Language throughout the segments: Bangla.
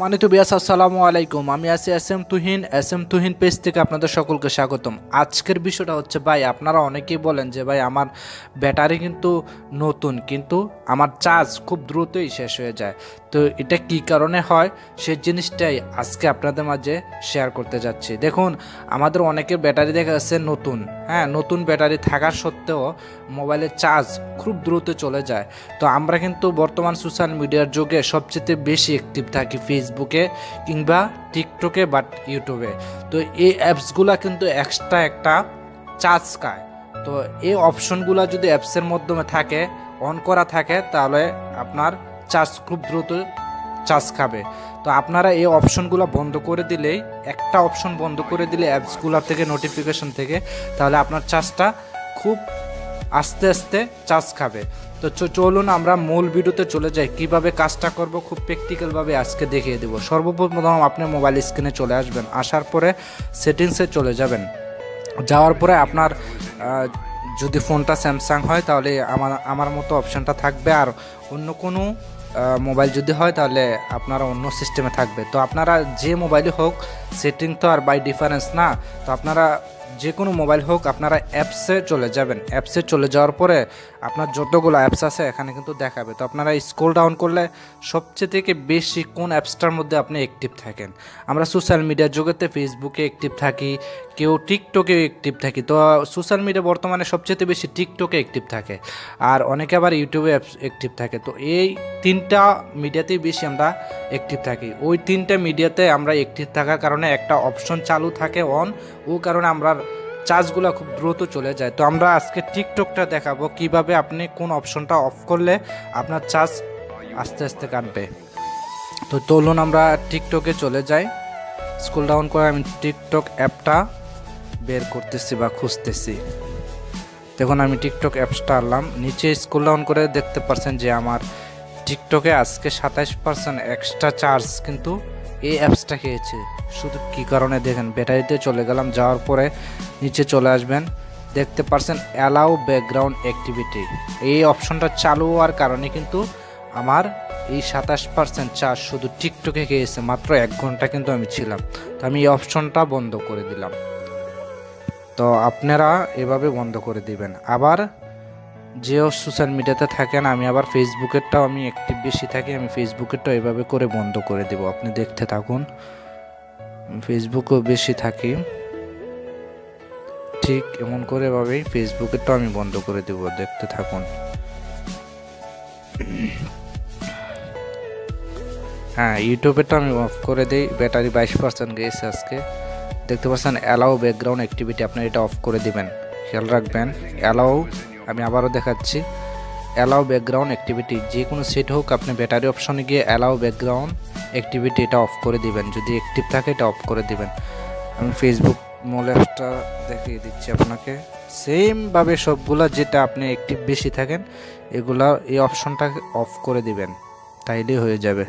মানিত বিয়াস আসসালামু আলাইকুম। আমি আছি এস এম তুহিন পেজ থেকে আপনাদের সকলকে স্বাগতম। আজকের বিষয়টা হচ্ছে ভাই, আপনারা অনেকেই বলেন যে ভাই আমার ব্যাটারি কিন্তু নতুন, কিন্তু আমার চার্জ খুব দ্রুতই শেষ হয়ে যায়। তো এটা কি কারণে হয় সেই জিনিসটাই আজকে আপনাদের মাঝে শেয়ার করতে যাচ্ছি। দেখুন, আমাদের অনেকের ব্যাটারি দেখা যাচ্ছে নতুন, নতুন ব্যাটারি থাকার সত্ত্বেও মোবাইলের চার্জ খুব দ্রুত চলে যায়। তো আমরা কিন্তু বর্তমান সোশ্যাল মিডিয়ার যুগে সবচেয়ে বেশি অ্যাক্টিভ থাকি ফেসবুকে কিংবা টিকটকে বা ইউটিউবে। তো এই অ্যাপসগুলা কিন্তু এক্সট্রা একটা চার্জ খায়। তো এই অপশনগুলো যদি অ্যাপসের মাধ্যমে থাকে, অন করা থাকে, তাহলে আপনার চার্জ খুব দ্রুত চার্জ খাবে। তো আপনারা এই অপশনগুলো বন্ধ করে দিলেই, একটা অপশন বন্ধ করে দিলে অ্যাপসগুলো থেকে, নোটিফিকেশন থেকে, তাহলে আপনার চার্জটা খুব আস্তে আস্তে চার্জ খাবে। তো চলুন আমরা মূল ভিডিওতে চলে যাই, কিভাবে কাজটা করব খুব প্র্যাকটিক্যালভাবে আজকে দেখিয়ে দেব। সর্বপ্রথম আপনি মোবাইল স্ক্রিনে চলে আসবেন, আসার পরে সেটিংসে চলে যাবেন। যাওয়ার পরে আপনার যদি ফোনটা স্যামসাং হয় তাহলে আমার মতো অপশানটা থাকবে, আর অন্য কোনো মোবাইল যদি হয় তাহলে আপনারা অন্য সিস্টেমে থাকবে। তো আপনারা যে মোবাইলে হোক, সেটিং তো আর বাই ডিফারেন্স না। তো আপনারা যে কোনো মোবাইল হোক, আপনারা অ্যাপসে চলে যাবেন। অ্যাপসে চলে যাওয়ার পরে আপনার যতগুলো অ্যাপস আছে এখানে কিন্তু দেখাবে। তো আপনারা স্ক্রল ডাউন করলে সবচেয়ে থেকে বেশি কোন অ্যাপসটার মধ্যে আপনি অ্যাক্টিভ থাকেন। আমরা সোশ্যাল মিডিয়ার জগতে ফেসবুকে অ্যাক্টিভ থাকি, কেউ টিকটকে অ্যাক্টিভ থাকি। তো সোশ্যাল মিডিয়া বর্তমানে সবচেয়ে বেশি টিকটকে অ্যাক্টিভ থাকে, আর অনেকে আবার ইউটিউবে অ্যাক্টিভ থাকে। তো এই তিনটা মিডিয়াতেই বেশি আমরা অ্যাক্টিভ থাকি। ওই তিনটা মিডিয়াতে আমরা অ্যাক্টিভ থাকার কারণে একটা অপশন চালু থাকে অন, ও কারণে আমরা চার্জগুলো খুব দ্রুত চলে যায়। তো আমরা আজকে টিকটকটা দেখাবো কিভাবে আপনি কোন অপশনটা অফ করলে আপনার চার্জ আস্তে আস্তে কাটবে। তো চলুন আমরা টিকটকে চলে যাই। স্ক্রল ডাউন করে আমি টিকটক অ্যাপটা বের করতেছি বা খুঁজতেছি। দেখুন, আমি টিকটক অ্যাপসটা আনলাম, নিচে স্ক্রল ডাউন করে দেখতে পাচ্ছেন যে আমার টিকটকে আজকে 27% এক্সট্রা চার্জ কিন্তু এই অ্যাপসটা খেয়েছে। শুধু কী কারণে দেখেন, ব্যাটারিতে চলে গেলাম, যাওয়ার পরে নিচে চলে আসবেন, দেখতে পাচ্ছেন অ্যালাউ ব্যাকগ্রাউন্ড অ্যাক্টিভিটি। এই অপশনটা চালু হওয়ার কারণে কিন্তু আমার এই 27% চার্জ শুধু টিকটকে খেয়েছে। মাত্র 1 ঘন্টা কিন্তু আমি ছিলাম। তো আমি এই অপশনটা বন্ধ করে দিলাম। তো আপনারা এভাবে বন্ধ করে দিবেন। আবার যে সোশ্যাল মিডিয়াতে থাকেন, আমি আবার ফেসবুকেরটাও আমি অ্যাক্টিভ বেশি থাকি, আমি ফেসবুকেরটাও এভাবে করে বন্ধ করে দেব। আপনি দেখতে থাকুন, ফেসবুকেও বেশি থাকি, ঠিক এমন করে এভাবেই ফেসবুকেরটাও আমি বন্ধ করে দেব। দেখতে থাকুন। ইউটিউবেরটা আমি অফ করে দিই। ব্যাটারি 22% গেছে আজকে। দেখতে পাচ্ছেন অ্যালাউ ব্যাকগ্রাউন্ড অ্যাক্টিভিটি, আপনি এটা অফ করে দিবেন, খেয়াল রাখবেন। অ্যালাউ, আমি আবারও দেখাচ্ছি, অ্যালাউ ব্যাকগ্রাউন্ড অ্যাক্টিভিটি, যে কোনো সেট হোক, আপনি ব্যাটারি অপশনে গিয়ে অ্যালাউ ব্যাকগ্রাউন্ড অ্যাক্টিভিটি এটা অফ করে দিবেন। যদি অ্যাক্টিভ থাকে এটা অফ করে দিবেন। আমি ফেসবুক মল অ্যাপসটা দেখিয়ে দিচ্ছি আপনাকে। সেমভাবে সবগুলা যেটা আপনি অ্যাক্টিভ বেশি থাকেন এগুলা এই অপশনটা অফ করে দিবেন, তাইলেই হয়ে যাবে।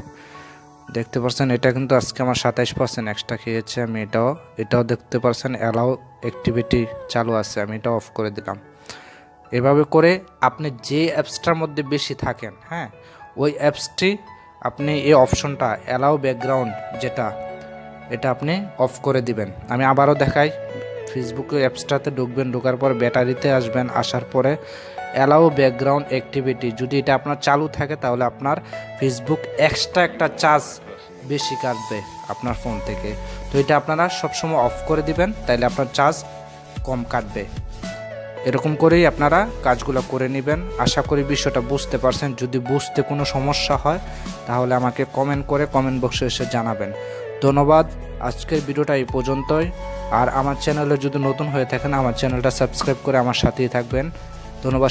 দেখতে পাচ্ছেন এটা কিন্তু আজকে আমার 27% এক্সট্রা খেয়েছে। আমি এটাও দেখতে পাচ্ছেন অ্যালাউ অ্যাক্টিভিটি চালু আছে, আমি এটা অফ করে দিলাম। এভাবে করে আপনি যে অ্যাপসটার মধ্যে বেশি থাকেন, ওই অ্যাপসটি আপনি এই অপশনটা অ্যালাউ ব্যাকগ্রাউন্ড যেটা, এটা আপনি অফ করে দিবেন। আমি আবারও দেখাই, ফেসবুকে অ্যাপসটাতে ঢুকবেন, ঢোকার পর ব্যাটারিতে আসবেন, আসার পরে অ্যালাউ ব্যাকগ্রাউন্ড অ্যাক্টিভিটি, যদি এটা আপনার চালু থাকে তাহলে আপনার ফেসবুক এক্সট্রা একটা চার্জ বেশি কাটবে আপনার ফোন থেকে। তো এটা আপনারা সবসময় অফ করে দিবেন, তাইলে আপনার চার্জ কম কাটবে। এরকম করেই আপনারা কাজগুলো করে নেবেন। আশা করি বিষয়টা বুঝতে পারছেন। যদি বুঝতে কোনো সমস্যা হয় তাহলে আমাকে কমেন্ট করে কমেন্ট বক্সে এসে জানাবেন। ধন্যবাদ। আজকের ভিডিওটা এই পর্যন্তই। আর আমার চ্যানেলে যদি নতুন হয়ে থাকেন, আমার চ্যানেলটা সাবস্ক্রাইব করে আমার সাথেই থাকবেন। ধন্যবাদ।